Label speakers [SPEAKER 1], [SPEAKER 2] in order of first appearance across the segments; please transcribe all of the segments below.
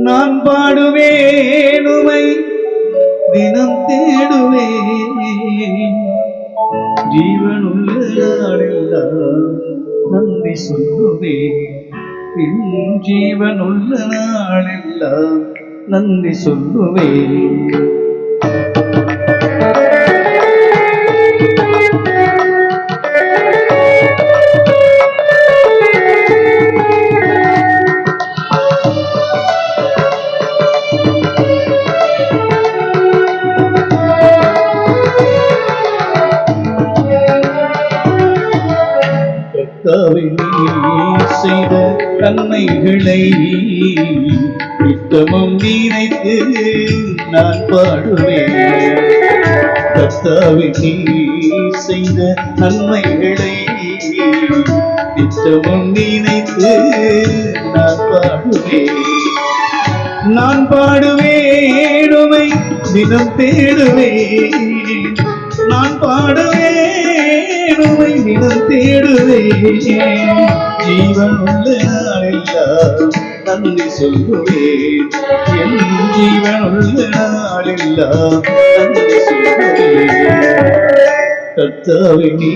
[SPEAKER 1] நான் பாடுவேன் உமை தினம் தேடுவேன் ஜீவனுள்ள நாளெல்லாம் நன்றி சொல்லுவேன் என் ஜீவனுள்ள நாளெல்லாம் நன்றி சொல்லுவேன் செய்த நன்மைகளை நித்தமும் நினைத்து நான் பாடுவேன் கர்த்தாவே நீ செய்த நன்மைகளை நித்தமும் நினைத்து நான் பாடுவேன் நான் பாடுவேன் உமை தினம் தேடுவேன் நான் பாடுவேன் உமை தினம் தேடுவேன் ஜீவனுள்ள நாளெல்லாம் நன்றி சொல்லுவேன் என் ஜீவனுள்ள நாளெல்லாம் நன்றி சொல்லுவேன் கர்த்தாவே நீ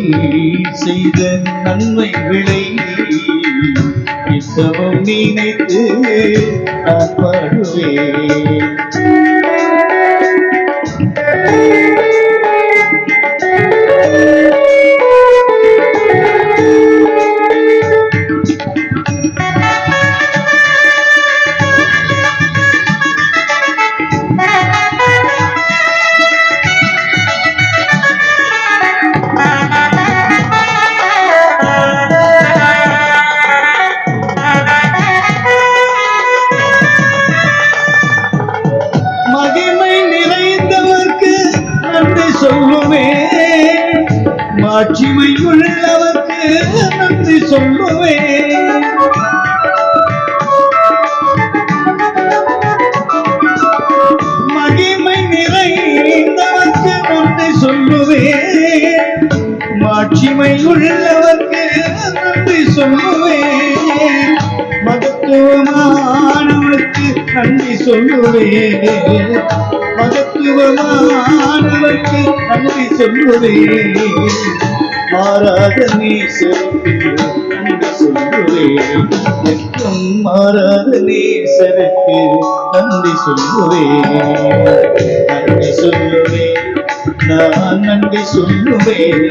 [SPEAKER 1] செய்த நன்மைகளை நித்தமும் நினைத்து நான் பாடுவேன் மாட்சிமை உள்ளவர்க்கு நன்றி சொல்லுவேன் மகிமை நிறைந்தவர்க்கு நன்றி சொல்லுவேன் மாட்சிமை உள்ளவர்க்கு நன்றி சொல்லுவேன் மகத்துவமானவர்க்கு நன்றி சொல்லுவேன் மகத்துவமானவர்க்கு நன்றி சொல்லுவேன் மாறாத நேசருக்கு நன்றி சொல்லுவேன் எங்கும் மாறாத நேசருக்கு நன்றி சொல்லுவேன் நன்றி சொல்லுவேன் நான் நன்றி சொல்லுவேன்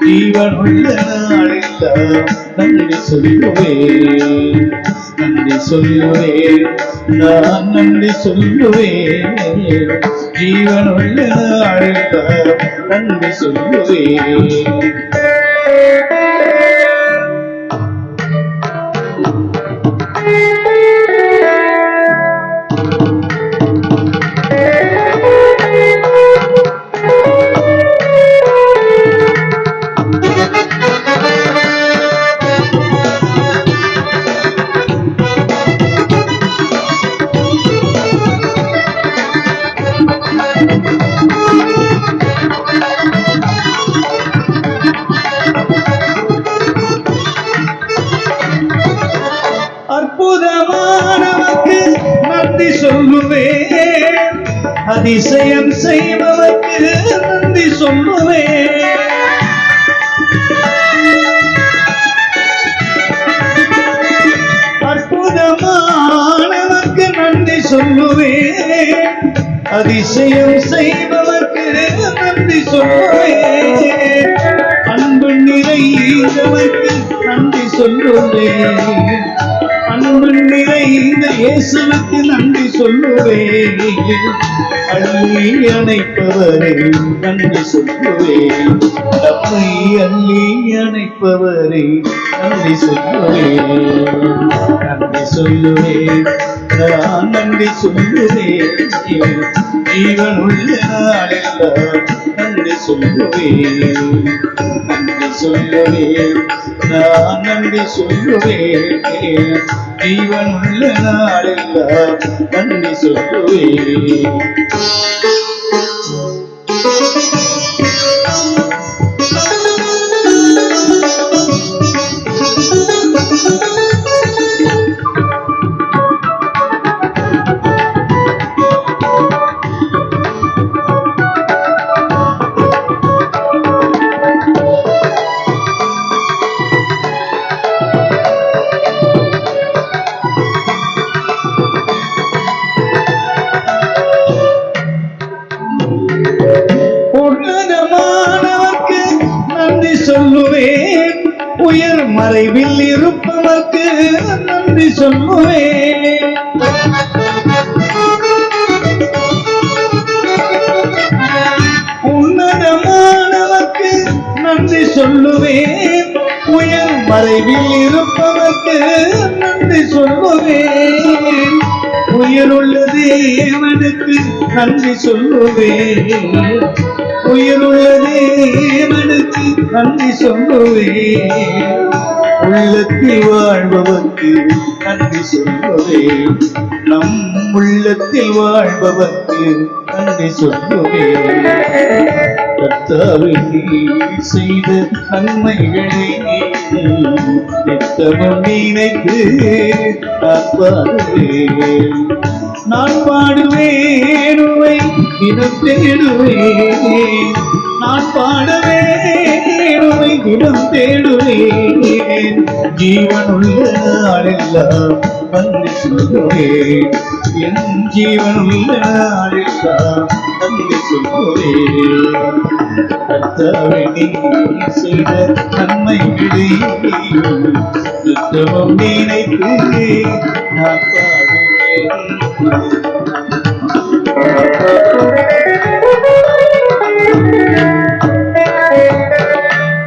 [SPEAKER 1] ஜீவனுள்ள நாளெல்லாம் நன்றி சொல்லுவேன் நன்றி சொல்லுவேன் நான் நன்றி சொல்லுவேன் ஜீவனுள்ள நாளெல்லாம் நன்றி சொல்லுவேன் அற்புதமானவர்க்கு நன்றி சொல்லுவேன் அதிசயம் செய்பவர்க்கு நன்றி சொல்லுவேன் அற்புதமானவர்க்கு நன்றி சொல்லுவேன் அதிசயம் செய்பவர்க்கு நன்றி சொல்லுவேன் அன்பு நிறைந்தவர்க்கு நன்றி சொல்லுவேன் அன்பு நிறைந்த இயேசுவுக்கு நன்றி சொல்லுவேன் அள்ளி அணைப்பவரை நன்றி சொல்லுவேன் நம்மை அள்ளி அணைப்பவரை நன்றி சொல்லுவேன் நன்றி சொல்லுவேன் நான் நன்றி சொல்லுவேன் ஜீவனுள்ள நாளெல்லாம் நன்றி சொல்லுவேன் நன்றி சொல்லுவேன் நான் நன்றி சொல்லுவேன் ஜீவனுள்ள நாளெல்லாம் நன்றி சொல்லுவேன் உயர் மறைவில் இருப்பவர்க்கு நன்றி சொல்லுவேன். உன்னதமானவர்க்கு நன்றி சொல்லுவேன். உயர் மறைவில் இருப்பவர்க்கு நன்றி சொல்லுவேன். உயிருள்ள தேவனுக்கு நன்றி சொல்லுவேன். உயிருள்ள தேவனுக்கு நன்றி சொல்லுவேன். உள்ளத்தில் வாழ்பவர்க்கு நன்றி சொல்லுவேன். நம் உள்ளத்தில் வாழ்பவர்க்கு நன்றி சொல்லுவேன். கர்த்தாவே நீர் செய்த நன்மைகளை நித்தமும் நினைத்து நான் பாடுவேன். உம்மை தினம் தேடுவேன். நான் பாடுவேன். உம்மை தினம் தேடுவேன். ஜீவனுள்ள நாளெல்லாம் நன்றி சொல்லுவேன். என் ஜீவனுள்ள நாளெல்லாம் நன்றி சொல்லுவேன். கர்த்தாவே நீர் செய்த நன்மைகளை நித்தமும் நினைத்து நான் பாடுவேன்.